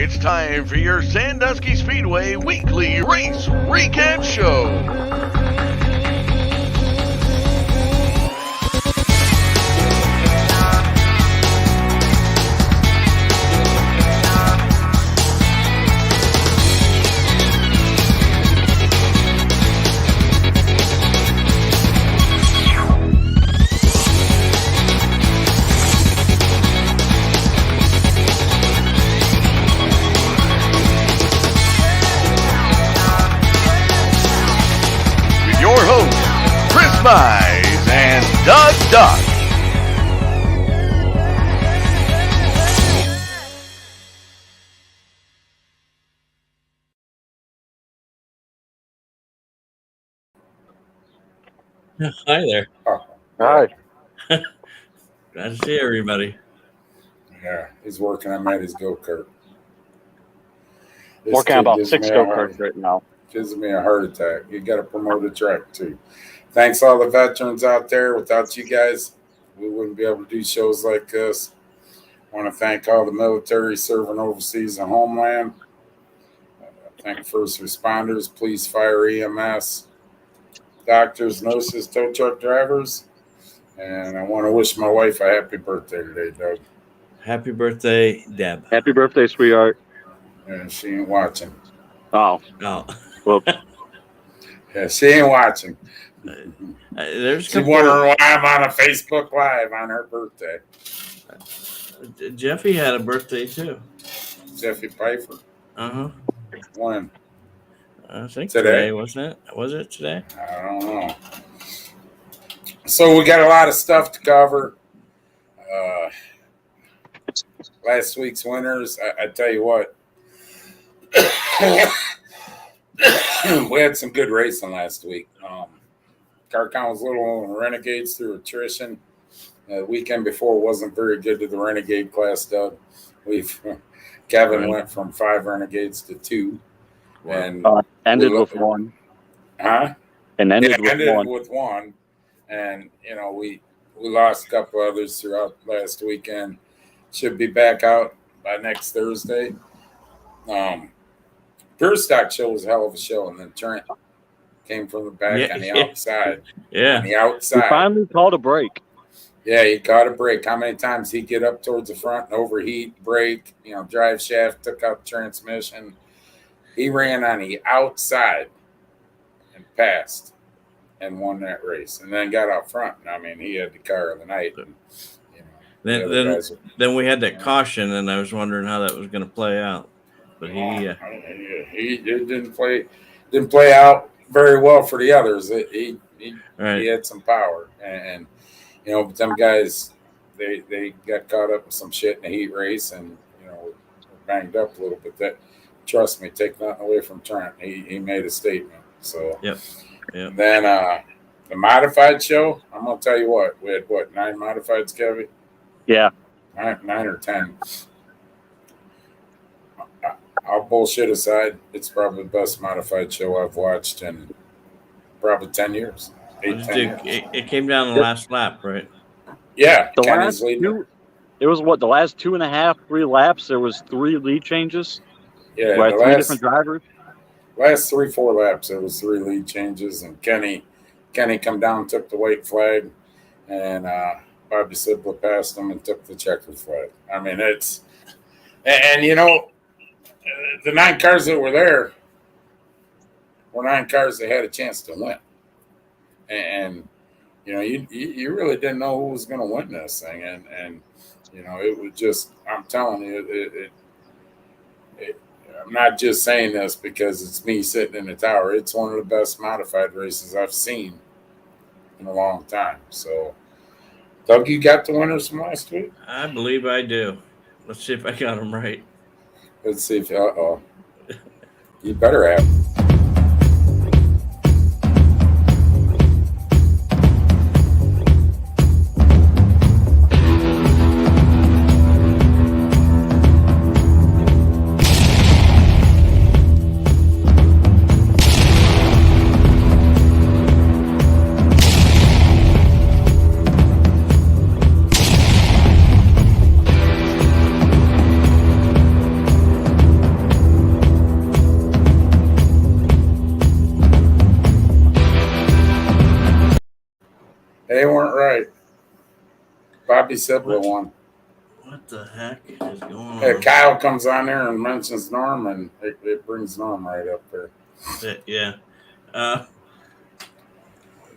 It's time for your Sandusky Speedway weekly race recap show. Your hosts, Chris Mize and Doug Duck. Hi there. Oh, Hi. Glad to see everybody. yeah, he's working on Maddie's go-kart. This Working kid about gives 6 me a go-karts heart- right now. Gives me a heart attack. You got to promote a track too. Thanks all the veterans out there. Without you guys, we wouldn't be able to do shows like this. I want to thank all the military serving overseas and homeland. Thank first responders, police, fire, EMS, doctors, nurses, tow truck drivers. And I want to wish my wife a happy birthday today, Doug. Happy birthday, Deb. Happy birthday, sweetheart. And she ain't watching. Oh, Oh, well, Yeah, she ain't watching. there's She's wondering why I'm on a Facebook Live on her birthday. Jeffy had a birthday too. Jeffy Pfeiffer. When? I think Today? today, wasn't it? Was it today? I don't know. So we got a lot of stuff to cover. Last week's winners, I tell you what. We had some good racing last week. Car count was little on the Renegades through attrition. The weekend before wasn't very good to the Renegade class, Doug. Kevin went from 5 Renegades to 2. And ended with 1. huh? And ended ended with 1. with 1. And, you know, we lost a couple others throughout last weekend. Should be back out by next Thursday. Pure Stock show was a hell of a show, and then Trent came from the back on the outside. Yeah. On the He outside. finally called a break. Yeah, he caught a break. How many times he'd get up towards the front and overheat, brake, drive shaft, took out the transmission. He ran on the outside and passed and won that race, and then got out front. I mean, he had the car of the night. And, Then we had that caution, and I was wondering how that was going to play out. But he didn't play out very well for the others. He had some power, and but them guys they got caught up with some shit in the heat race, and were banged up a little bit. That, trust me, take nothing away from Trent. He made a statement. So Yep. Then the modified show, I'm gonna tell you what, we had 9 modifieds, Kevin? Yeah. 9 or 10. I'll bullshit aside. It's probably the best modified show I've watched in probably 10 years. 10 years. It came down the last lap, right? Yeah. The Kenny's last leading. two, it was the last 2.5, 3 laps, there was 3 lead changes. Yeah, By the 3 different drivers. last 3-4 laps, there was 3 lead changes, and Kenny come down, took the white flag, and Bobby Sibla passed him and took the checkered flag. I mean, it's – and, the 9 cars that were there were 9 cars that had a chance to win. And you really didn't know who was going to win this thing. And it was just – I'm telling you, I'm not just saying this because it's me sitting in the tower. It's one of the best modified races I've seen in a long time. So, Doug, you got the winners from last week? I believe I do. Let's see if I got them right. Let's see if you better have. Bobby Sibla won. What the heck is going on? Yeah, Kyle comes on there and mentions Norm, and it brings Norm right up there. Yeah.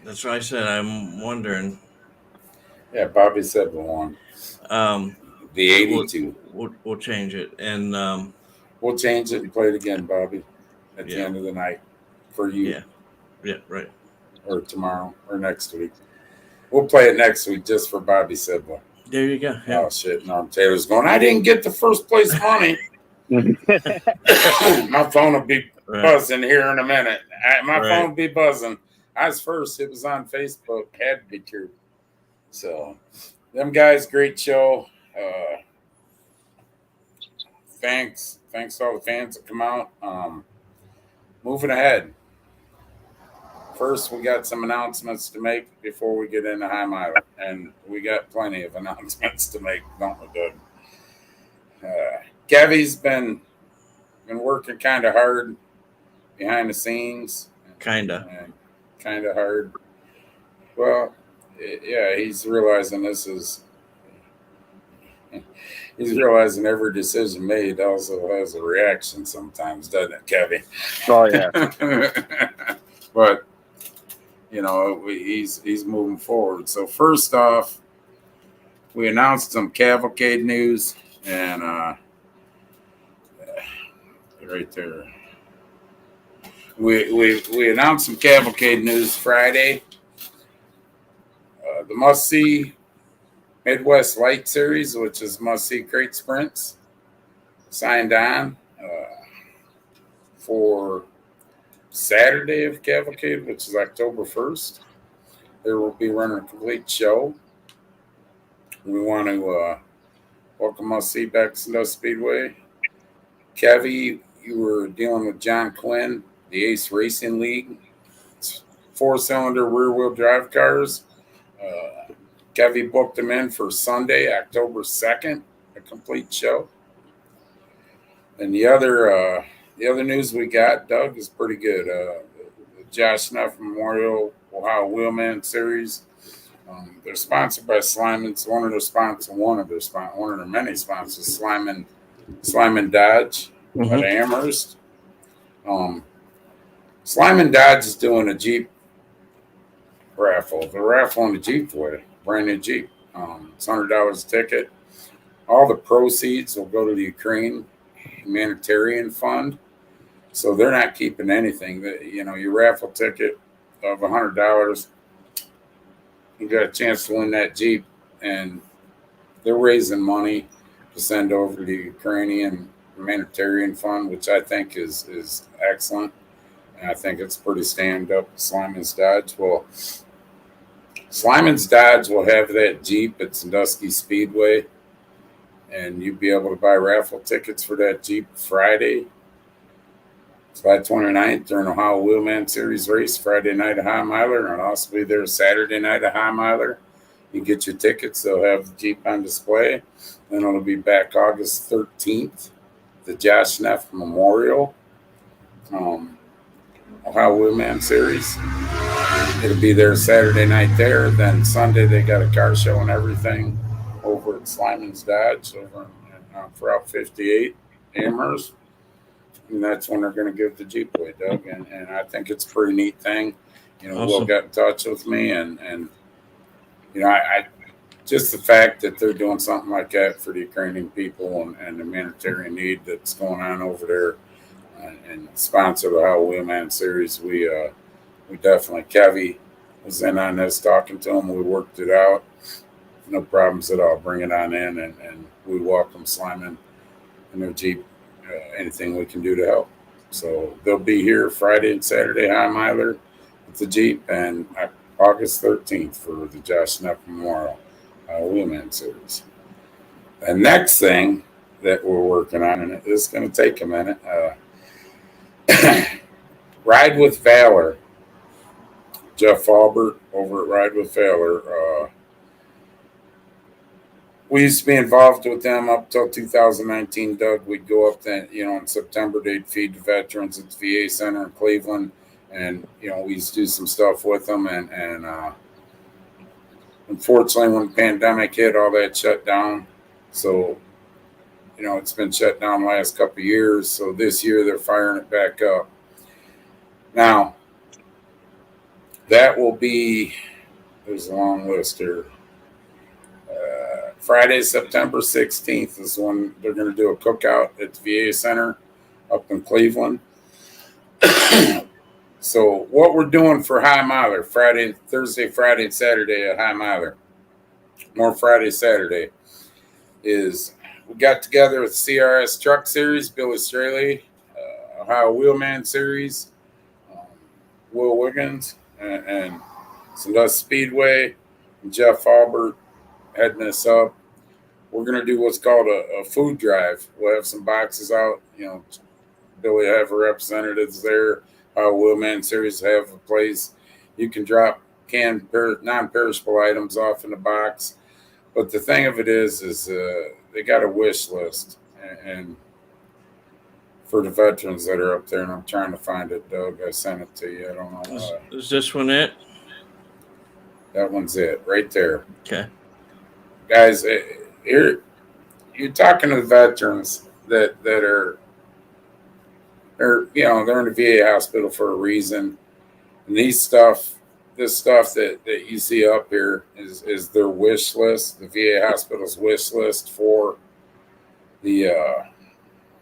That's what I said. I'm wondering. Yeah, Bobby Sibla won. The 82. We'll change it, and we'll change it and play it again, Bobby, at the end of the night for you. Yeah, right. Or tomorrow or next week. We'll play it next week just for Bobby Sibla. There you go. Yeah. Oh, shit. Norm Taylor's going, I didn't get the first place money. My phone will be buzzing here in a minute. My phone will be buzzing. I was first. It was on Facebook. Had to be true. So, them guys, great show. Thanks to all the fans that come out. Moving ahead. First, we got some announcements to make before we get into HY-MILER. And we got plenty of announcements to make, don't we, Doug? Kevy's been working kind of hard behind the scenes. Kind of hard. Well, yeah, he's realizing he's realizing every decision made also has a reaction sometimes, doesn't it, Kevy? Oh, yeah. But, he's moving forward. So first off, we announced some cavalcade news, and right there. We announced some cavalcade news Friday. The must-see Midwest Light Series, which is must-see crate sprints, signed on for Saturday of cavalcade, which is October 1st. They will be running a complete show. We want to welcome must-see back to Sandusky Speedway. Kevy, you were dealing with John Quinn, the Ace Racing League. It's 4-cylinder rear-wheel drive cars. Kevy booked them in for Sunday, October 2nd, a complete show. And the other news we got, Doug, is pretty good. The Josh Neff Memorial Ohio Wheelman Series. They're sponsored by Slyman's. One of their many sponsors, Slyman Dodge at Amherst. Slyman Dodge is doing a Jeep raffle. They're raffling a Jeep for you, brand new Jeep. It's $100 a ticket. All the proceeds will go to the Ukraine Humanitarian Fund. So they're not keeping anything. Your raffle ticket of $100, you got a chance to win that Jeep, and they're raising money to send over to the Ukrainian Humanitarian Fund, which I think is excellent. And I think it's pretty stand-up. Slyman's Dodge. Well, Slyman's Dodge will have that Jeep at Sandusky Speedway, and you'll be able to buy raffle tickets for that Jeep Friday, July 29th, during Ohio Wheelman Series race, Friday night of HY-MILER, and also be there Saturday night of HY-MILER. You get your tickets, they'll have the Jeep on display. Then it'll be back August 13th, the Josh Neff Memorial Ohio Wheelman Series. It'll be there Saturday night there. Then Sunday they got a car show and everything over at Slyman's Dodge over for Route 58 Amherst. And that's when they're going to give the Jeep away, Doug. And I think it's a pretty neat thing. Awesome. Will got in touch with me, and I just the fact that they're doing something like that for the Ukrainian people and the humanitarian need that's going on over there, and sponsor the Ohio Wheelman Series. We definitely, Kevy was in on this, talking to him. We worked it out. No problems at all. Bring it on in, and we welcome Slyman and their Jeep. Anything we can do to help. So they'll be here Friday and Saturday, HY-MILER with the Jeep, and August 13th for the Josh Neff Memorial Wheelman Series. The next thing that we're working on, and it's going to take a minute, Ride with Valor. Jeff Albert over at Ride with Valor. We used to be involved with them up till 2019, Doug. We'd go up then, in September, they'd feed the veterans at the VA Center in Cleveland. And, we used to do some stuff with them. And unfortunately, when the pandemic hit, all that shut down. So, it's been shut down the last couple of years. So this year they're firing it back up. Now, that will be, there's a long list here. Friday, September 16th is when they're going to do a cookout at the VA Center up in Cleveland. So what we're doing for HY-MILER, Thursday, Friday, and Saturday at HY-MILER, more Friday, Saturday, is we got together with CRS Truck Series, Billy Straley, Ohio Wheelman Series, Will Wiggins, and Sandusky Speedway, and Jeff Albert heading us up. We're going to do what's called a food drive. We'll have some boxes out. Billy will have representatives there. Our Wheelman Series have a place. You can drop canned non-perishable items off in the box. But the thing of it is they got a wish list. And for the veterans that are up there, and I'm trying to find it, Doug. I sent it to you. I don't know. Is this one it? That one's it, right there. Okay. Guys, you're talking to the veterans that are they're in the VA hospital for a reason, and this stuff that you see up here is their wish list, the VA hospital's wish list for the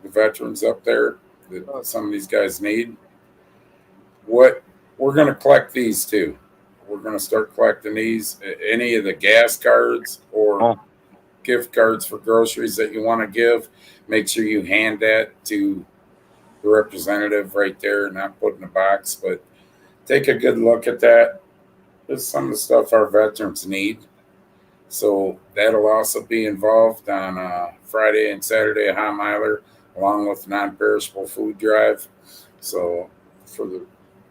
veterans up there that some of these guys need. What we're going to collect these too. We're going to start collecting these. Any of the gas cards or gift cards for groceries that you want to give, make sure you hand that to the representative right there, not put in a box, but take a good look at that. There's some of the stuff our veterans need. So that'll also be involved on Friday and Saturday at HY-MILER, along with non-perishable food drive. So for the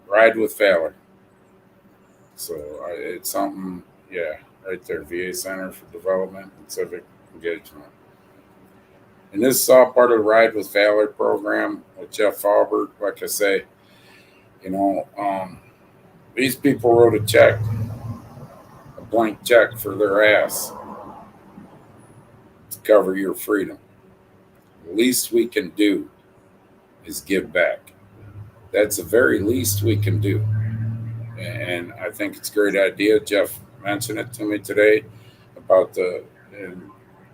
Ride with Valor. So it's something, right there, VA Center for Development and Civic Engagement. And this is all part of the Ride with Valor program with Jeff Albert. Like I say, these people wrote a blank check for their ass to cover your freedom. The least we can do is give back. That's the very least we can do. And I think it's a great idea. Jeff mentioned it to me today about and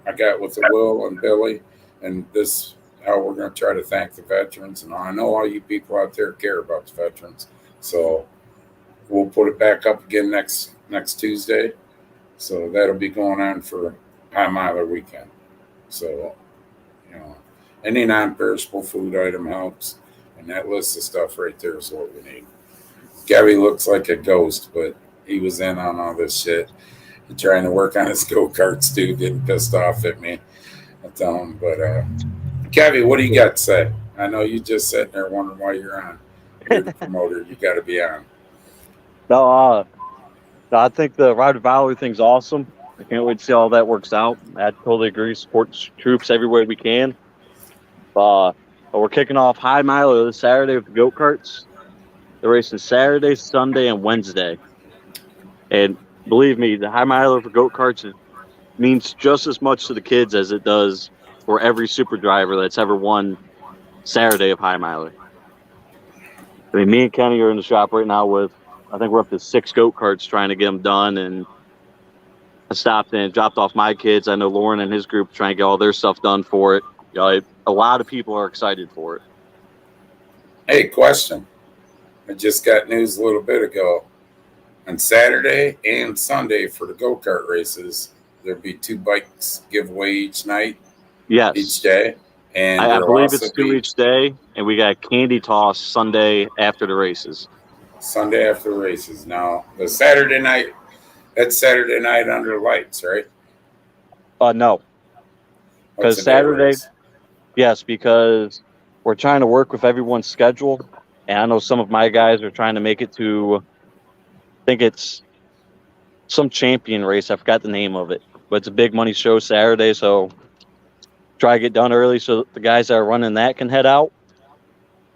I got with the Will and Billy, and this how we're going to try to thank the veterans. And I know all you people out there care about the veterans. So we'll put it back up again next Tuesday. So that'll be going on for HY-MILER weekend. So, any non-perishable food item helps. And that list of stuff right there is what we need. Gabby looks like a ghost, but he was in on all this shit. He's trying to work on his go-karts too, getting pissed off at me. I tell him, but Gabby, what do you got to say? I know you just sitting there wondering why you're on. You're the promoter. You got to be on. No, I think the Ride with Valor thing's awesome. I can't wait to see how that works out. I totally agree. Support troops everywhere we can. We're kicking off HY-MILER this Saturday with the go-karts. They're racing Saturday, Sunday, and Wednesday. And believe me, the HY-MILER for go-karts means just as much to the kids as it does for every super driver that's ever won Saturday of HY-MILER. I mean, me and Kenny are in the shop right now with, I think we're up to 6 go-karts trying to get them done. And I stopped and dropped off my kids. I know Lauren and his group trying to get all their stuff done for it. A lot of people are excited for it. Hey, question. I just got news a little bit ago. On Saturday and Sunday for the go-kart races, there'll be 2 bikes giveaway each night. Yes. Each day. And I believe it's 2 each day, and we got candy toss Sunday after the races. Sunday after the races. Now, the Saturday night, that's Saturday night under lights, right? No. Because Saturday, yes, because we're trying to work with everyone's schedule. And I know some of my guys are trying to make it to, I think it's some champion race. I forgot the name of it. But it's a big money show Saturday, so try to get done early so the guys that are running that can head out.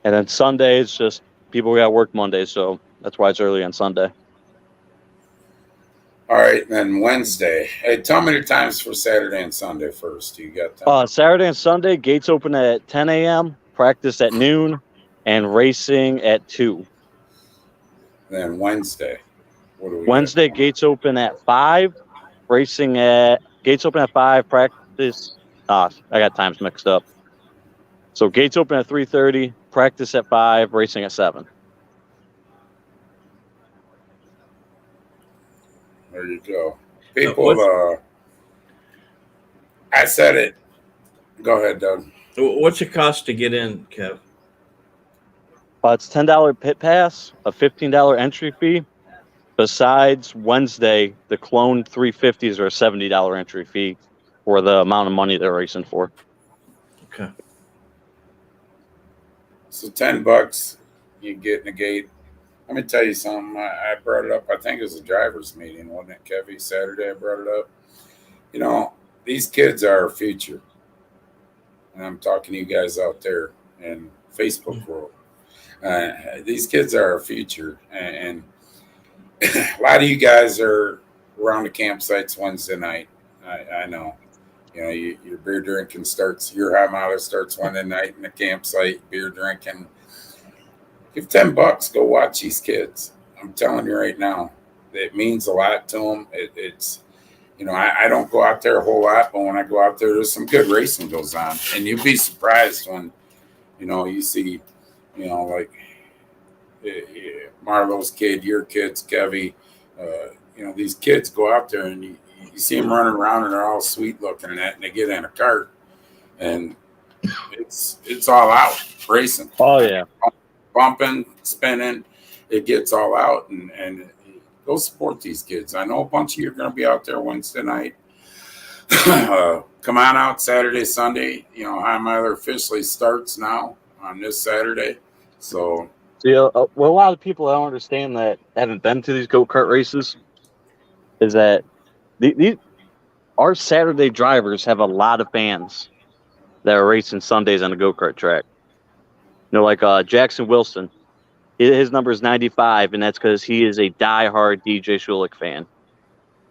And then Sunday, it's just people got to work Monday, so that's why it's early on Sunday. All right, then Wednesday. Hey, tell me the times for Saturday and Sunday first. You got that? Saturday and Sunday, gates open at 10 a.m., practice at noon, and racing at 2. Then Wednesday. What do we Wednesday, got? gates open at 5, gates open at 5, practice. I got times mixed up. So gates open at 3:30, practice at 5, racing at 7. There you go. People, I said it. Go ahead, Doug. What's it cost to get in, Kev? It's $10 pit pass, a $15 entry fee. Besides Wednesday, the clone 350s are a $70 entry fee for the amount of money they're racing for. Okay. So $10, you get in the gate. Let me tell you something. I brought it up. I think it was a driver's meeting, wasn't it, Kevy? Saturday I brought it up. You know, these kids are our future. And I'm talking to you guys out there in Facebook world. These kids are our future. And a lot of you guys are around the campsites Wednesday night. I know. You know, your beer drinking starts, your HY-MILER starts Wednesday night in the campsite, beer drinking. Give $10, go watch these kids. I'm telling you right now, it means a lot to them. It's, you know, I don't go out there a whole lot, but when I go out there, there's some good racing goes on. And you'd be surprised when, you know, you see, you know, like Marlo's kid, your kids, Kevy, you know, these kids go out there and you see them running around and they're all sweet looking and that, and they get in a cart and it's all out racing. Oh, yeah. Bumping, spinning, it gets all out, and go support these kids. I know a bunch of you are going to be out there Wednesday night. Come on out Saturday, Sunday. You know, HY-MILER officially starts now on this Saturday. So, well, a lot of people don't understand that haven't been to these go-kart races is that our Saturday drivers have a lot of fans that are racing Sundays on the go-kart track. You know, like Jackson Wilson, his number is 95, and that's because he is a diehard DJ Schulich fan.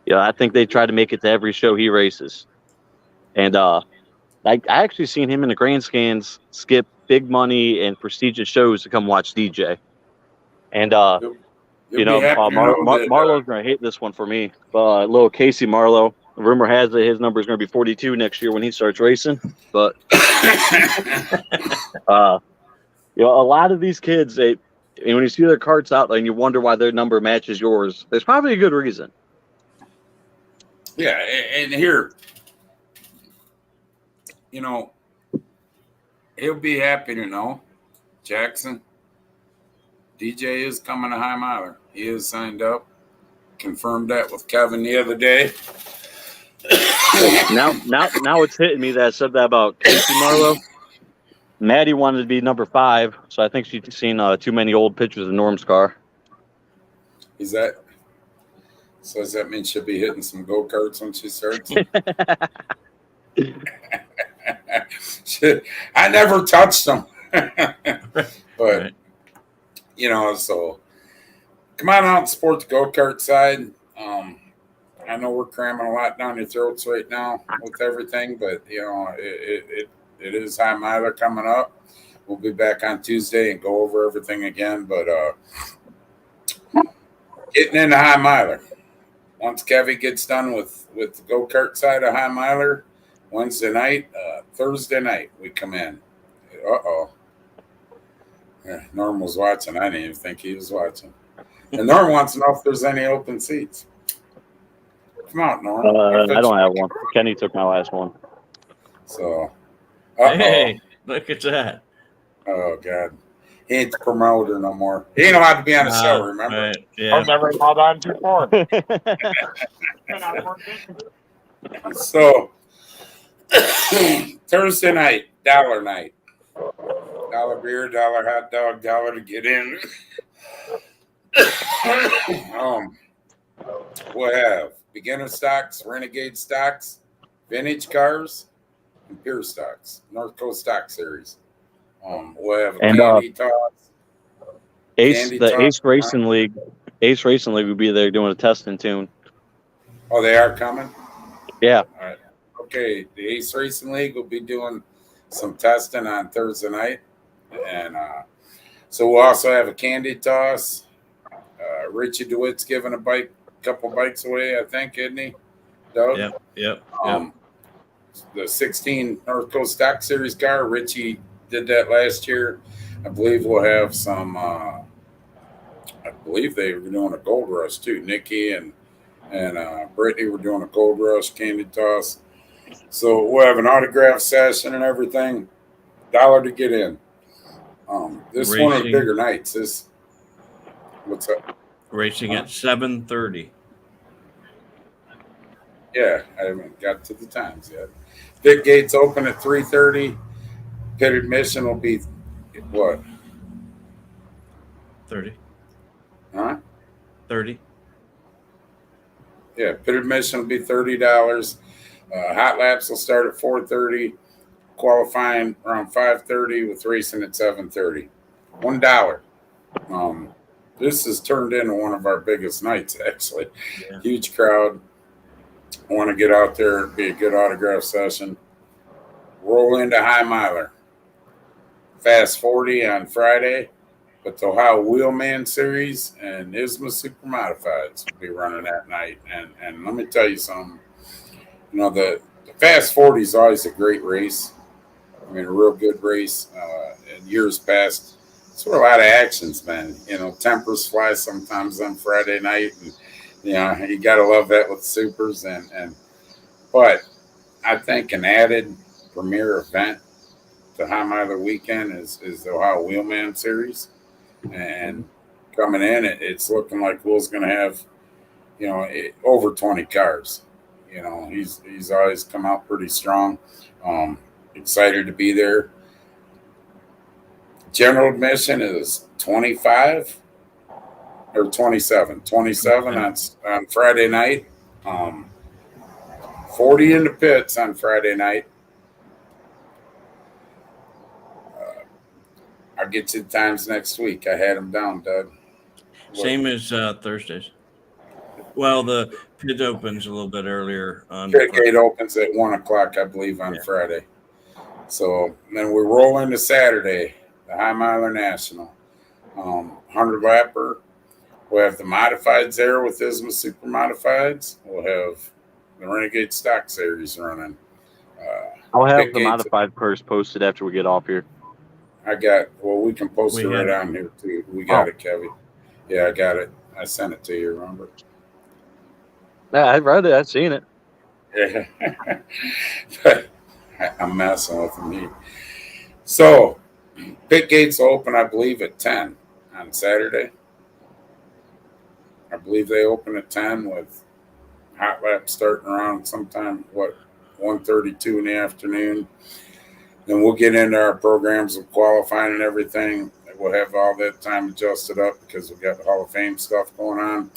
You know, I think they try to make it to every show he races. And I actually seen him in the grandstands skip big money and prestigious shows to come watch DJ. And, you know, Marlo's going to hate this one for me. Little Casey Marlowe, rumor has it his number is going to be 42 next year when he starts racing. But you know, a lot of these kids, when you see their carts out and you wonder why their number matches yours, there's probably a good reason. Yeah, and here, you know, he'll be happy to know, Jackson, DJ is coming to HY-MILER. He is signed up. Confirmed that with Kevin the other day. Now it's hitting me that I said that about Casey Marlowe. Maddie wanted to be number 5, so I think she's seen too many old pictures of Norm's car. Is that? So does that mean she'll be hitting some go-karts when she starts? I never touched them. But, you know, so come on out and support the go-kart side. I know we're cramming a lot down your throats right now with everything, but, you know, it is HY-MILER coming up. We'll be back on Tuesday and go over everything again. But getting into HY-MILER. Once Kevy gets done with the go-kart side of HY-MILER, Wednesday night, Thursday night, we come in. Uh-oh. Yeah, Norm was watching. I didn't even think he was watching. And Norm wants to know if there's any open seats. Come out, Norm. I don't have one. Kenny took my last one. So, hey, look at that. Oh, God. He ain't the promoter no more. He ain't allowed to be on the show, remember? Right. Yeah. I've never called on before. So, Thursday night, dollar night. $1 beer, $1 hot dog, $1 to get in. We'll have beginner stocks, renegade stocks, vintage cars, and pure stocks. North Coast Stock Series. We'll have a candy toss. Ace Racing League will be there doing a test and tune. Oh, they are coming? Yeah. All right. Okay, the Ace Racing League will be doing some testing on Thursday night. And so we'll also have a candy toss. Richie DeWitt's giving a couple bikes away, I think, isn't he, Doug? Yep. The 16 North Coast Stock Series car. Richie did that last year. I believe we'll have some. I believe they were doing a gold rush too. Nikki and Brittany were doing a gold rush candy toss. So we'll have an autograph session and everything. $1 to get in. This is one of the bigger nights. What's up? Racing at 7:30. Yeah, I haven't got to the times yet. Pit gates open at 3:30. Pit admission will be what? 30. Huh? 30. Yeah, pit admission will be $30. Hot laps will start at 4:30. Qualifying around 5:30 with racing at 7:30. $1. This has turned into one of our biggest nights, actually. Yeah. Huge crowd. I want to get out there, be a good autograph session. Roll into HY-MILER. Fast 40 on Friday, but the Ohio Wheelman Series and ISMA Supermodifieds will be running that night. And let me tell you something. You know, the Fast 40 is always a great race. I mean, a real good race. In years past, it's where a lot of action's been. You know, tempers fly sometimes on Friday night, and you know you got to love that with supers. But I think an added premier event to HY-MILER weekend is the Ohio Wheelman Series, and coming in, it's looking like Will's going to have, you know, over 20 cars. You know, he's always come out pretty strong. Excited to be there. General admission is 25 or 27. 27 on Friday night. 40 in the pits on Friday night. I'll get you the times next week. I had them down, Doug. Same as Thursdays. Well, the pit opens a little bit earlier on. Pit gate opens at 1 o'clock, I believe, on Friday. So then we roll into Saturday, the HY-MILER National. 100 lapper. We'll have the modifieds there with ISMA Super Modifieds. We'll have the Renegade Stock Series running. I'll have the modified purse posted after we get off here. We can post it right on here too. We got it, Kevin. Yeah, I got it. I sent it to you, remember? Yeah, I read it. I've seen it. Yeah. I'm messing with them. So, pit gates open, I believe, at 10 on Saturday. I believe they open at 10 with hot laps starting around sometime, 1:32 in the afternoon. Then we'll get into our programs of qualifying and everything. We'll have all that time adjusted up because we've got the Hall of Fame stuff going on.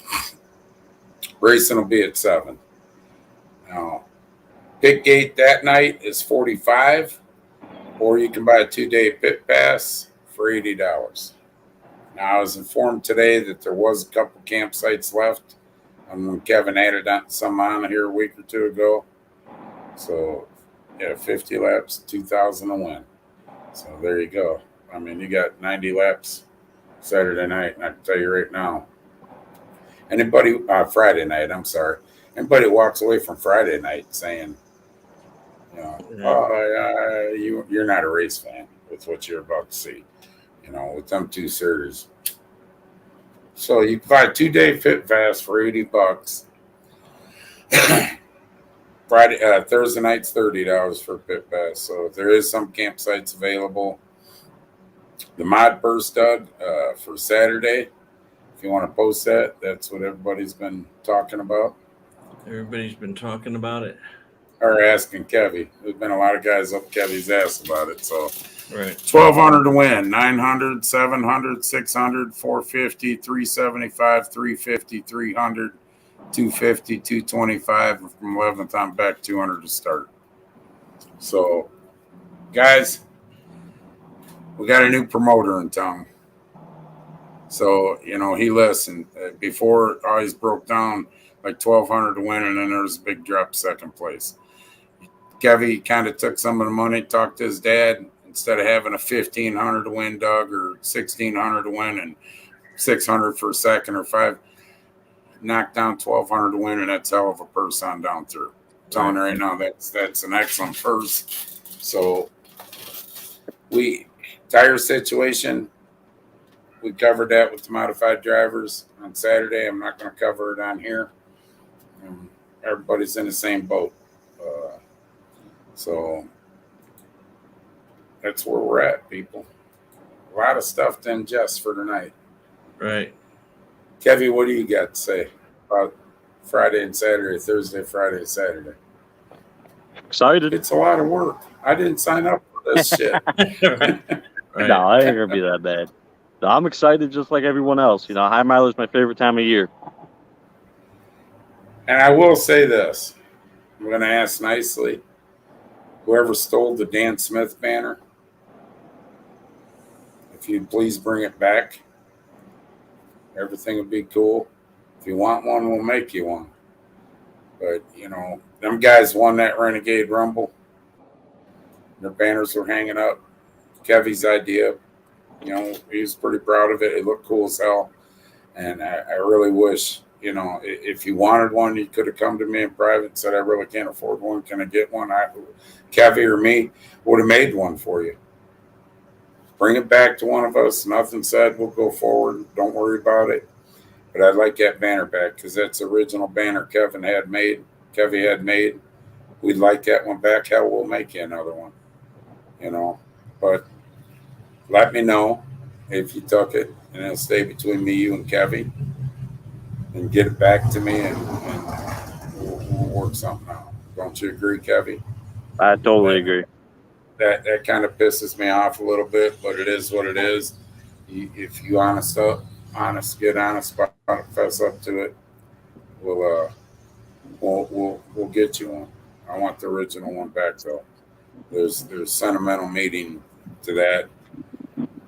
Racing will be at 7. Now, pit gate that night is $45, or you can buy a 2-day pit pass for $80. Now, I was informed today that there was a couple campsites left when Kevin added some on here a week or two ago. So, yeah, 50 laps, $2,000 to win. So there you go. I mean, you got 90 laps Saturday night, and I can tell you right now. Friday night, I'm sorry. Anybody walks away from Friday night saying, you're not a race fan with what you're about to see, with them two series. So you can buy a 2-day pit pass for $80. Thursday night's $30 for a pit pass. So there is some campsites available. The mod burst, Doug, for Saturday. If you want to post that, that's what everybody's been talking about. Everybody's been talking about it. Or asking Kevy. There's been a lot of guys up Kevy's ass about it. So, right. 1,200 to win. 900, 700, 600, 450, 375, 350, 300, 250, 225. From 11th on back, 200 to start. So, guys, we got a new promoter in town. So, he listened. Before, it always broke down like 1,200 to win, and then there was a big drop second place. Kevy kind of took some of the money, talked to his dad, instead of having a 1,500 to win, Doug, or 1,600 to win and 600 for a second or five, knocked down 1,200 to win, and that's hell of a purse on down through. I'm telling you right now, that's an excellent purse. So tire situation, we covered that with the modified drivers on Saturday. I'm not going to cover it on here. Everybody's in the same boat. So that's where we're at, people. A lot of stuff to ingest for tonight. Right. Kevy, what do you got to say about Friday and Saturday, Thursday, Friday, and Saturday? Excited. It's a lot of work. I didn't sign up for this shit. Right. No, it ain't gonna be that bad. No, I'm excited just like everyone else. You know, high miler is my favorite time of year. And I will say this. I'm going to ask nicely. Whoever stole the Dan Smith banner, if you'd please bring it back, everything would be cool. If you want one, we'll make you one. But, you know, them guys won that Renegade Rumble. Their banners were hanging up. Kevy's idea, you know, he was pretty proud of it. It looked cool as hell. And I really wish, you know, if you wanted one, you could have come to me in private and said, I really can't afford one. Can I get one? Kevy or me would have made one for you. Bring it back to one of us. Nothing said. We'll go forward. Don't worry about it. But I'd like that banner back because that's the original banner Kevy had made. We'd like that one back. Hell, we'll make you another one. You know, but let me know if you took it, and it'll stay between me, you, and Kevy, and get it back to me, and we'll work something out. Don't you agree, Kevy? I totally agree. That kind of pisses me off a little bit, but it is what it is. If you get honest about it, fess up to it, we'll get you one. I want the original one back though. There's sentimental meaning to that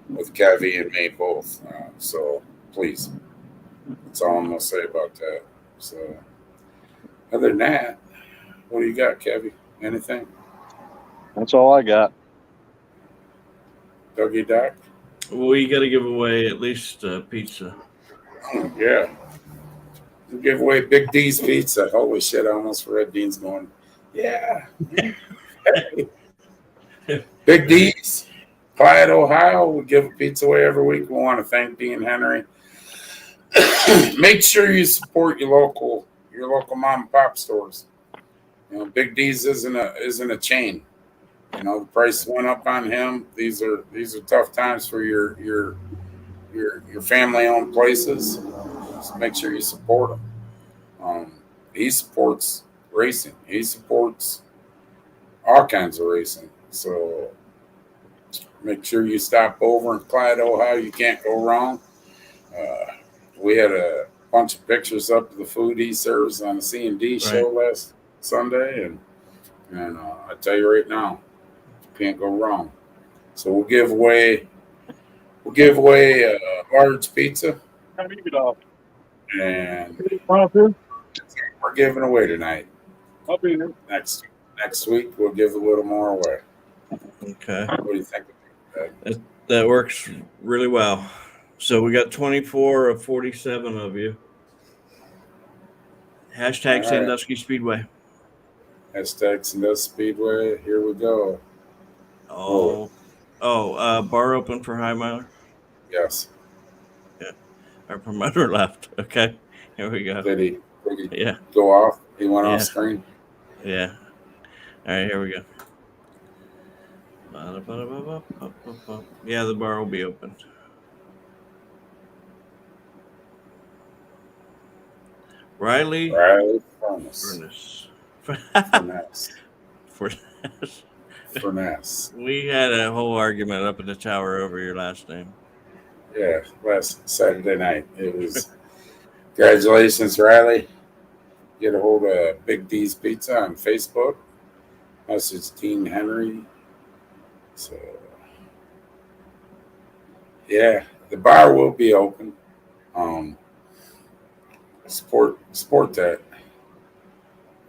with Kevy and me both. So please, that's all I'm gonna say about that. So other than that, what do you got, Kevy? Anything? That's all I got. Dougie Doc? We got to give away at least pizza. Oh, yeah. We give away Big D's pizza. Holy shit, I almost read Dean's going, yeah. Big D's, Clyde, Ohio. We give a pizza away every week. We want to thank Dean Henry. Make sure you support your local mom and pop stores. You know, Big D's isn't a chain. You know, the price went up on him. These are tough times for your family-owned places. Just make sure you support them. He supports racing. He supports all kinds of racing. So make sure you stop over in Clyde, Ohio. You can't go wrong. We had a bunch of pictures up of the food he serves on the C&D show last Sunday, and I tell you right now, can't go wrong. So we'll give away a large pizza, and we're giving away tonight. I'll be here. Next week we'll give a little more away. Okay. What do you think of that? That works really well. So we got 24 of 47 of you. Hashtag right. Sandusky Speedway. Hashtag Sandusky Speedway. Here we go. Bar open for HY-MILER? Yes. Yeah. Our promoter left. Okay. Here we go. Did he Yeah. go off? He went off screen? Yeah. All right, here we go. Yeah, the bar will be open. Riley Furnace. Furnace. We had a whole argument up in the tower over your last name. Yeah, last Saturday night. It was congratulations, Riley. Get a hold of Big D's Pizza on Facebook. Message Dean Henry. So, yeah, the bar will be open. support that.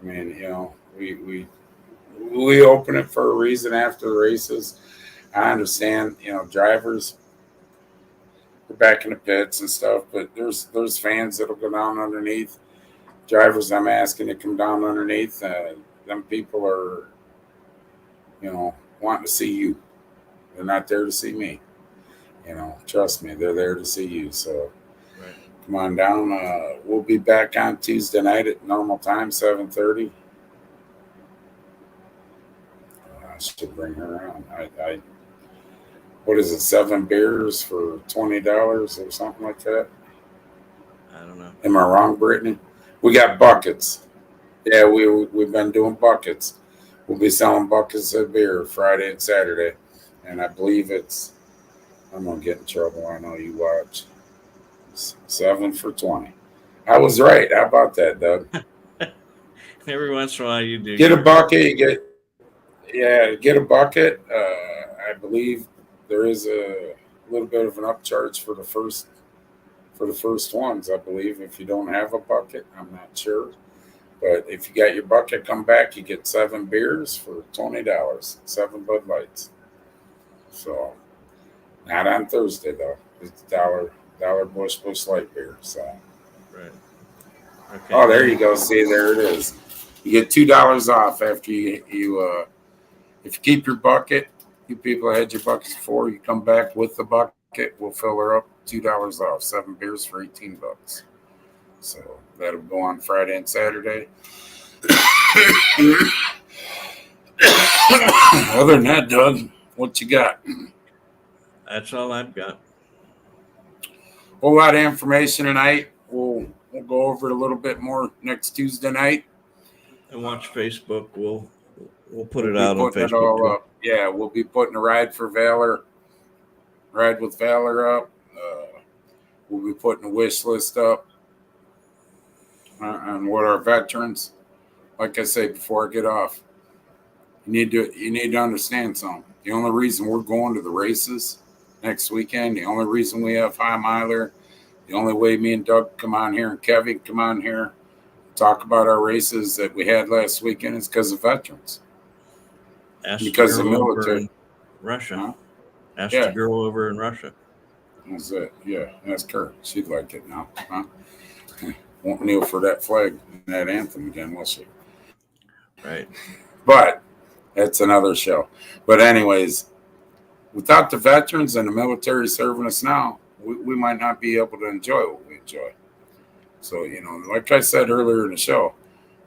I mean, we open it for a reason after the races. I understand, drivers are back in the pits and stuff, but there's fans that'll go down underneath. Drivers, I'm asking to come down underneath. Them people are, wanting to see you. They're not there to see me. Trust me, they're there to see you. So Right. come on down. We'll be back on Tuesday night at normal time, 7:30. I should bring her on. I what is it, 7 beers for $20 or something like that? I don't know. Am I wrong, Brittany? We got buckets. Yeah, we've been doing buckets. We'll be selling buckets of beer Friday and Saturday. And I believe I'm going to get in trouble. I know you watch. 7 for 20. I was right. How about that, Doug? Every once in a while you do. Get a bucket. Get a bucket. I believe there is a little bit of an upcharge for the first ones. I believe if you don't have a bucket, I'm not sure. But if you got your bucket, come back. You get 7 beers for $20. 7 Bud Lights. So, not on Thursday though. It's $1 Bush Light beer. So, Right. Okay. oh, there you go. See, there it is. You get $2 off after you if you keep your bucket. You people had your buckets before. You come back with the bucket. We'll fill her up. $2 off. 7 beers for $18. So that'll go on Friday and Saturday. Other than that, Doug, what you got? That's all I've got. Whole lot of information tonight. We'll go over it a little bit more next Tuesday night. And watch Facebook. We'll put it We'll out be on putting Facebook. it all too. up. Yeah, we'll be putting a Ride with Valor up. We'll be putting a wish list up on what our veterans. Like I say before I get off, you need to understand something. The only reason we're going to the races next weekend, the only reason we have HY-MILER, the only way me and Doug come on here and Kevin come on here talk about our races that we had last weekend is because of veterans. Ask Because the the girl over military. in Russia. Huh? Ask Yeah. the girl over in Russia. That's it. Yeah, that's Kurt. She'd like it now. Huh? Won't kneel for that flag and that anthem again, will she? Right. But that's another show. But anyways, without the veterans and the military serving us now, we might not be able to enjoy what we enjoy. So, like I said earlier in the show,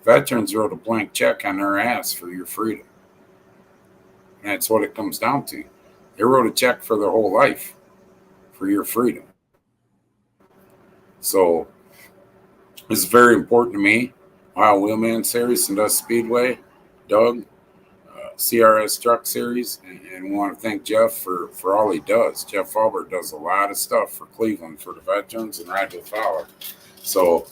veterans wrote a blank check on their ass for your freedom. And that's what it comes down to. They wrote a check for their whole life for your freedom. So it's very important to me. Ohio Wheelman Series, Sandusky Speedway, Doug, CRS Truck Series, and we want to thank Jeff for all he does. Jeff Albert does a lot of stuff for Cleveland, for the veterans, and Ride with Valor. So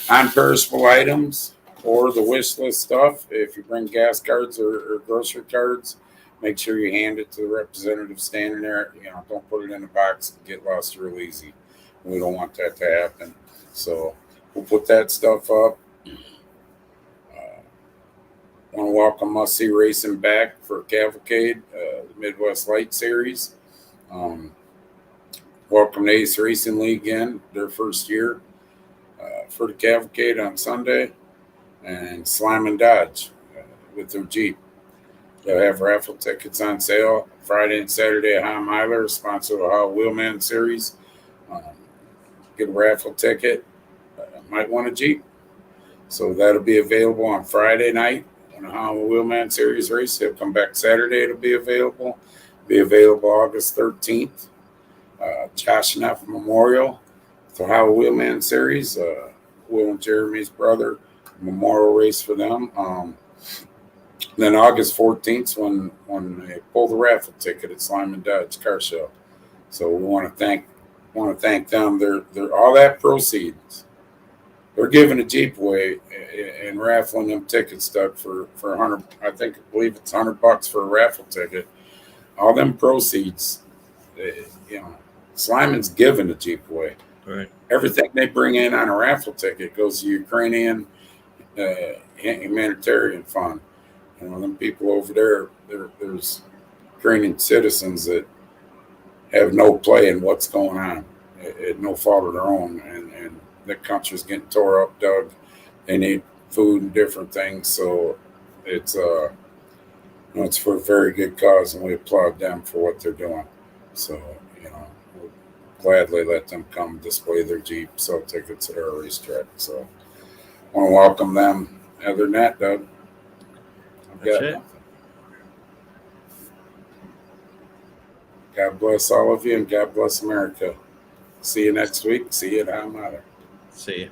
non-perishable items or the wish list stuff, if you bring gas cards or grocery cards, make sure you hand it to the representative standing there. Don't put it in a box and get lost real easy. We don't want that to happen. So we'll put that stuff up. Want to welcome Must See Racing back for Cavalcade, the Midwest Light Series. Welcome to Ace Racing League again, their first year for the Cavalcade on Sunday. And Slime and Dodge with their Jeep. They'll have raffle tickets on sale Friday and Saturday at HY-MILER, sponsored Ohio Wheelman Series. Get a raffle ticket. Might want a Jeep. So that'll be available on Friday night on the Ohio Wheelman Series race. It'll come back Saturday. It'll be available. Be available August 13th. Josh and F Memorial, the Ohio Wheelman Series. Will and Jeremy's brother. Memorial race for them. Then August 14th when they pull the raffle ticket at Slime and Dodge Car Show. So we want to thank them. They're all that proceeds. They're giving a Jeep away and raffling them tickets, Doug, for 100. I believe it's $100 for a raffle ticket. All them proceeds, Sliman's giving a Jeep away. Right. Everything they bring in on a raffle ticket goes to Ukrainian humanitarian fund. And them people over there's Ukrainian citizens that have no play in what's going on, at no fault of their own, and the country's getting tore up, dug. They need food and different things, so it's it's for a very good cause, and we applaud them for what they're doing. So we'll gladly let them come display their Jeep, sell tickets at our racetrack. So I want to welcome them. Other than that, Doug, I've got nothing. God bless all of you, and God bless America. See you next week. See you at HY-MILER. See you.